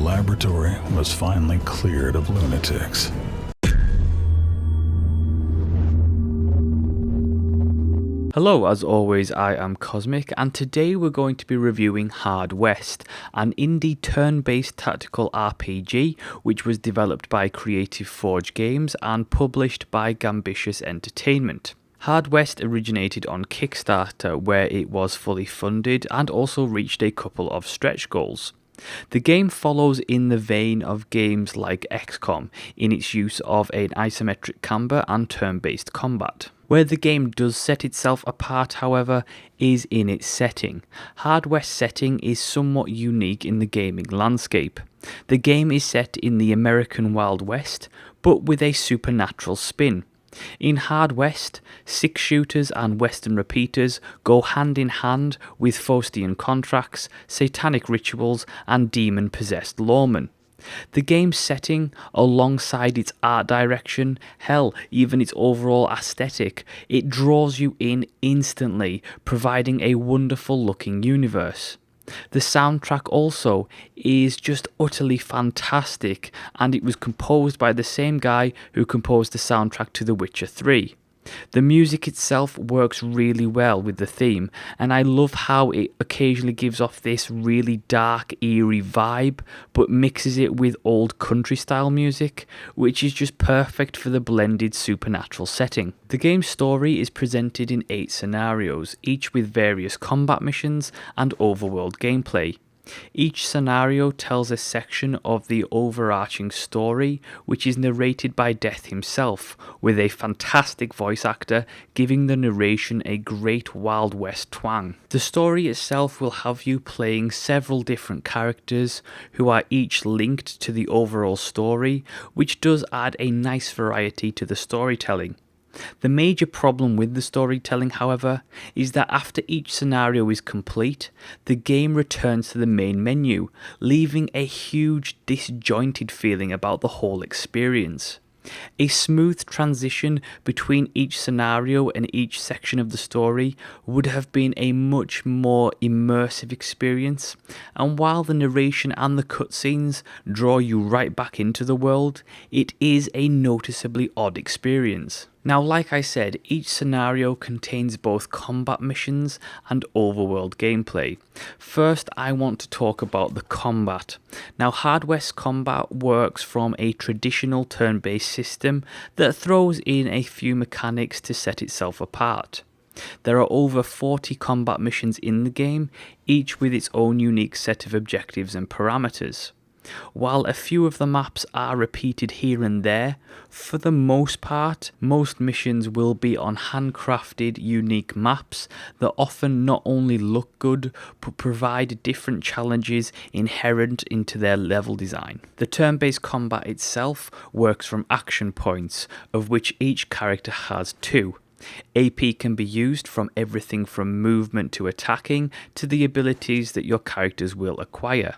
laboratory was finally cleared of lunatics. Hello, as always, I am Cosmic, and today we're going to be reviewing Hard West, an indie turn-based tactical RPG which was developed by Creative Forge Games and published by Gambitious Entertainment. Hard West originated on Kickstarter, where it was fully funded and also reached a couple of stretch goals. The game follows in the vein of games like XCOM in its use of an isometric camber and turn-based combat. Where the game does set itself apart, however, is in its setting. Hard West's setting is somewhat unique in the gaming landscape. The game is set in the American Wild West, but with a supernatural spin. In Hard West, 6-shooters and Western repeaters go hand in hand with Faustian contracts, satanic rituals, and demon-possessed lawmen. The game's setting, alongside its art direction, hell, even its overall aesthetic, it draws you in instantly, providing a wonderful looking universe. The soundtrack also is just utterly fantastic, and it was composed by the same guy who composed the soundtrack to The Witcher 3. The music itself works really well with the theme, and I love how it occasionally gives off this really dark, eerie vibe, but mixes it with old country style music, which is just perfect for the blended supernatural setting. The game's story is presented in 8 scenarios, each with various combat missions and overworld gameplay. Each scenario tells a section of the overarching story, which is narrated by Death himself, with a fantastic voice actor giving the narration a great Wild West twang. The story itself will have you playing several different characters who are each linked to the overall story, which does add a nice variety to the storytelling. The major problem with the storytelling, however, is that after each scenario is complete, the game returns to the main menu, leaving a huge disjointed feeling about the whole experience. A smooth transition between each scenario and each section of the story would have been a much more immersive experience, and while the narration and the cutscenes draw you right back into the world, it is a noticeably odd experience. Now, like I said, each scenario contains both combat missions and overworld gameplay. First, I want to talk about the combat. Now, Hard West combat works from a traditional turn-based system that throws in a few mechanics to set itself apart. There are over 40 combat missions in the game, each with its own unique set of objectives and parameters. While a few of the maps are repeated here and there, for the most part, most missions will be on handcrafted, unique maps that often not only look good, but provide different challenges inherent into their level design. The turn-based combat itself works from action points, of which each character has 2. AP can be used from everything from movement to attacking to the abilities that your characters will acquire.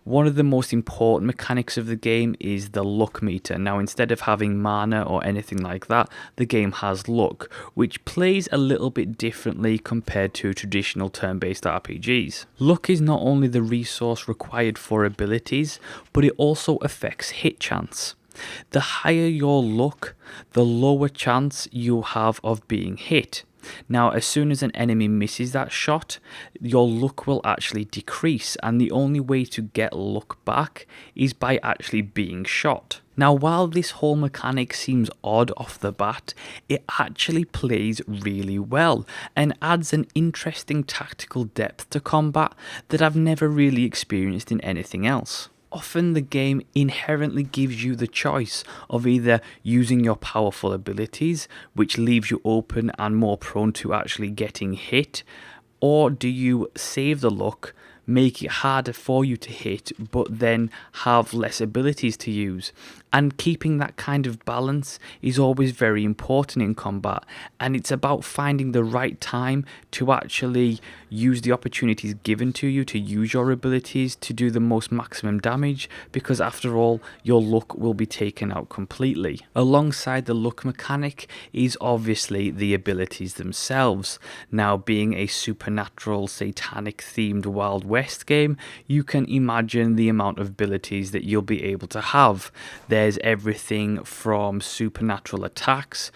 One of the most important mechanics of the game is the luck meter. Now, instead of having mana or anything like that, the game has luck, which plays a little bit differently compared to traditional turn-based RPGs. Luck is not only the resource required for abilities, but it also affects hit chance. The higher your luck, the lower chance you have of being hit. Now, as soon as an enemy misses that shot, your luck will actually decrease, and the only way to get luck back is by actually being shot. Now, while this whole mechanic seems odd off the bat, it actually plays really well and adds an interesting tactical depth to combat that I've never really experienced in anything else. Often the game inherently gives you the choice of either using your powerful abilities, which leaves you open and more prone to actually getting hit, or do you save the luck, make it harder for you to hit, but then have less abilities to use. And keeping that kind of balance is always very important in combat, and it's about finding the right time to actually use the opportunities given to you to use your abilities to do the most maximum damage, because after all, your luck will be taken out completely. Alongside the luck mechanic is obviously the abilities themselves. Now, being a supernatural, satanic themed Wild West game, you can imagine the amount of abilities that you'll be able to have. There's everything from supernatural attacks,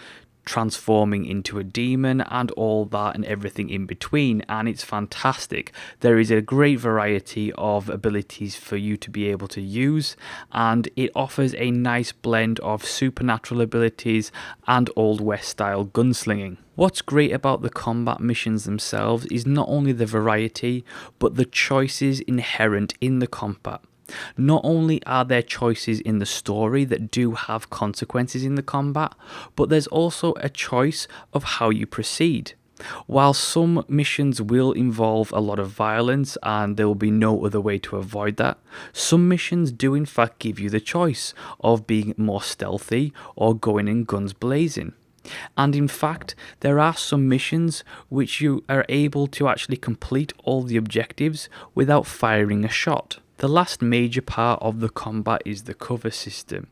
transforming into a demon, and all that and everything in between, and it's fantastic. There is a great variety of abilities for you to be able to use, and it offers a nice blend of supernatural abilities and Old West style gunslinging. What's great about the combat missions themselves is not only the variety, but the choices inherent in the combat. Not only are there choices in the story that do have consequences in the combat, but there's also a choice of how you proceed. While some missions will involve a lot of violence and there will be no other way to avoid that, some missions do in fact give you the choice of being more stealthy or going in guns blazing. And in fact, there are some missions which you are able to actually complete all the objectives without firing a shot. The last major part of the combat is the cover system.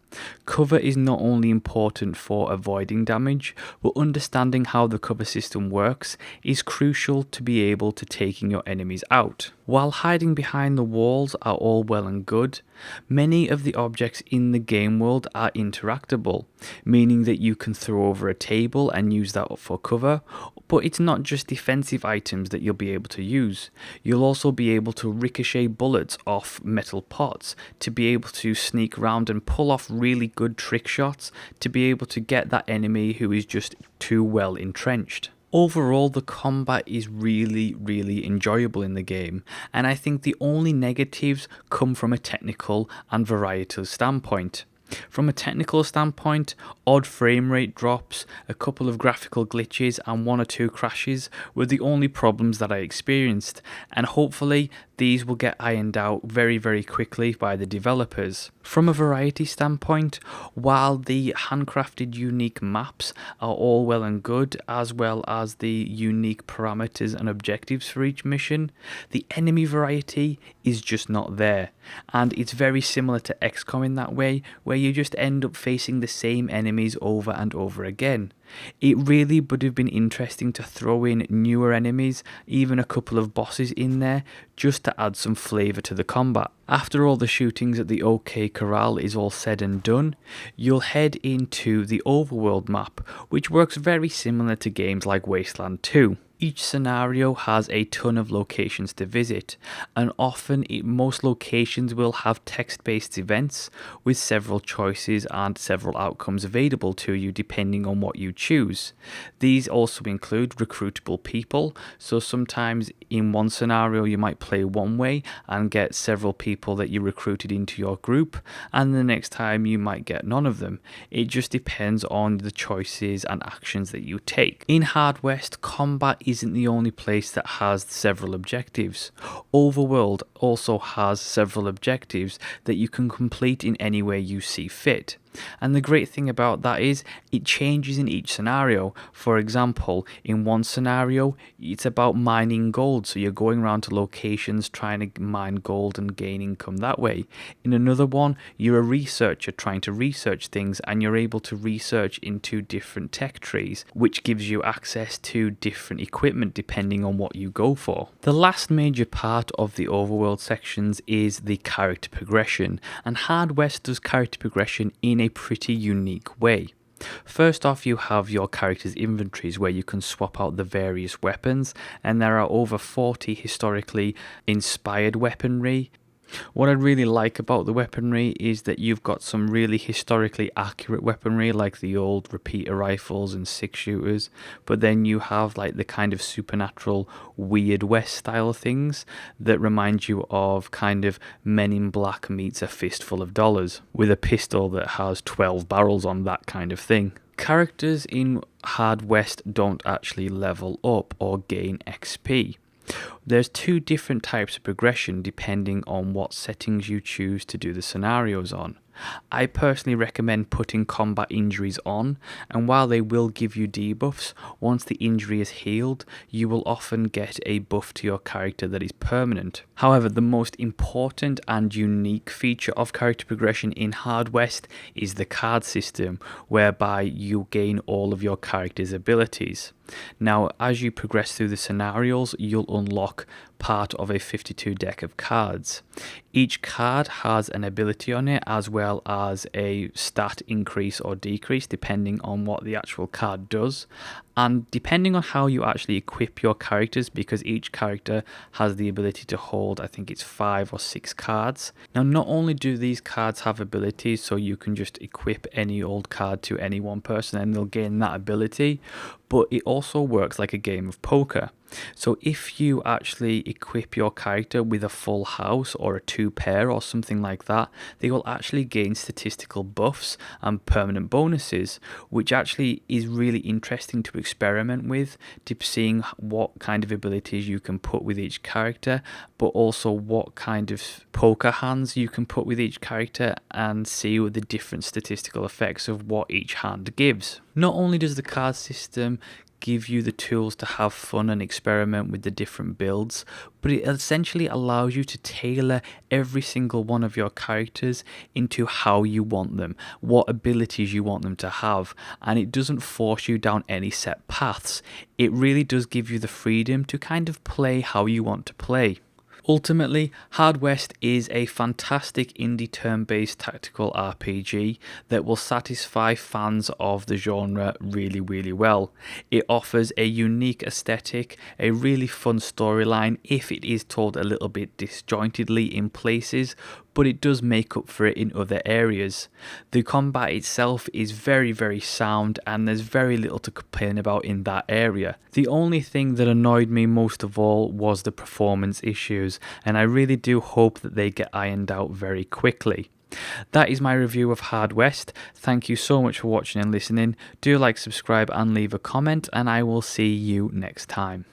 Cover is not only important for avoiding damage, but understanding how the cover system works is crucial to be able to taking your enemies out. While hiding behind the walls are all well and good, many of the objects in the game world are interactable, meaning that you can throw over a table and use that for cover, but it's not just defensive items that you'll be able to use. You'll also be able to ricochet bullets off metal pots to be able to sneak around and pull off really good trick shots to be able to get that enemy who is just too well entrenched. Overall, the combat is really enjoyable in the game, and I think the only negatives come from a technical and varietal standpoint. From a technical standpoint, odd frame rate drops, a couple of graphical glitches and one or two crashes were the only problems that I experienced, and hopefully these will get ironed out very quickly by the developers. From a variety standpoint, while the handcrafted unique maps are all well and good, as well as the unique parameters and objectives for each mission, the enemy variety is just not there, and it's very similar to XCOM in that way, where you just end up facing the same enemies over and over again. It really would have been interesting to throw in newer enemies, even a couple of bosses in there, just to add some flavour to the combat. After all the shootings at the OK Corral is all said and done, you'll head into the Overworld map, which works very similar to games like Wasteland 2. Each scenario has a ton of locations to visit, and often most locations will have text-based events with several choices and several outcomes available to you depending on what you choose. These also include recruitable people, so sometimes in one scenario you might play one way and get several people that you recruited into your group, and the next time you might get none of them. It just depends on the choices and actions that you take. In Hard West, combat isn't the only place that has several objectives. Overworld also has several objectives that you can complete in any way you see fit. And the great thing about that is it changes in each scenario. For example, in one scenario, it's about mining gold, so you're going around to locations trying to mine gold and gain income that way. In another one, you're a researcher trying to research things, and you're able to research into different tech trees, which gives you access to different equipment depending on what you go for. The last major part of the Overworld sections is the character progression, and Hard West does character progression in a pretty unique way. First off, you have your character's inventories where you can swap out the various weapons, and there are over 40 historically inspired weaponry. What I really like about the weaponry is that you've got some really historically accurate weaponry like the old repeater rifles and 6-shooters, but then you have like the kind of supernatural weird West style things that remind you of kind of Men in Black meets A Fistful of Dollars with a pistol that has 12 barrels on, that kind of thing. Characters in Hard West don't actually level up or gain XP. There's two different types of progression depending on what settings you choose to do the scenarios on. I personally recommend putting combat injuries on, and while they will give you debuffs, once the injury is healed, you will often get a buff to your character that is permanent. However, the most important and unique feature of character progression in Hard West is the card system, whereby you gain all of your character's abilities. Now, as you progress through the scenarios, you'll unlock part of a 52 deck of cards. Each card has an ability on it, as well as a stat increase or decrease depending on what the actual card does, and depending on how you actually equip your characters, because each character has the ability to hold, I think it's 5 or 6 cards. Now, not only do these cards have abilities, so you can just equip any old card to any one person and they'll gain that ability, but it also works like a game of poker. So if you actually equip your character with a full house or a 2 pair or something like that, they will actually gain statistical buffs and permanent bonuses, which actually is really interesting to experiment with, to seeing what kind of abilities you can put with each character, but also what kind of poker hands you can put with each character, and see the different statistical effects of what each hand gives. Not only does the card system give you the tools to have fun and experiment with the different builds, but it essentially allows you to tailor every single one of your characters into how you want them, what abilities you want them to have, and it doesn't force you down any set paths. It really does give you the freedom to kind of play how you want to play. Ultimately, Hard West is a fantastic indie turn-based tactical RPG that will satisfy fans of the genre really, really well. It offers a unique aesthetic, a really fun storyline if it is told a little bit disjointedly in places, but it does make up for it in other areas. The combat itself is very, very sound, and there's very little to complain about in that area. The only thing that annoyed me most of all was the performance issues, and I really do hope that they get ironed out very quickly. That is my review of Hard West. Thank you so much for watching and listening. Do like, subscribe and leave a comment, and I will see you next time.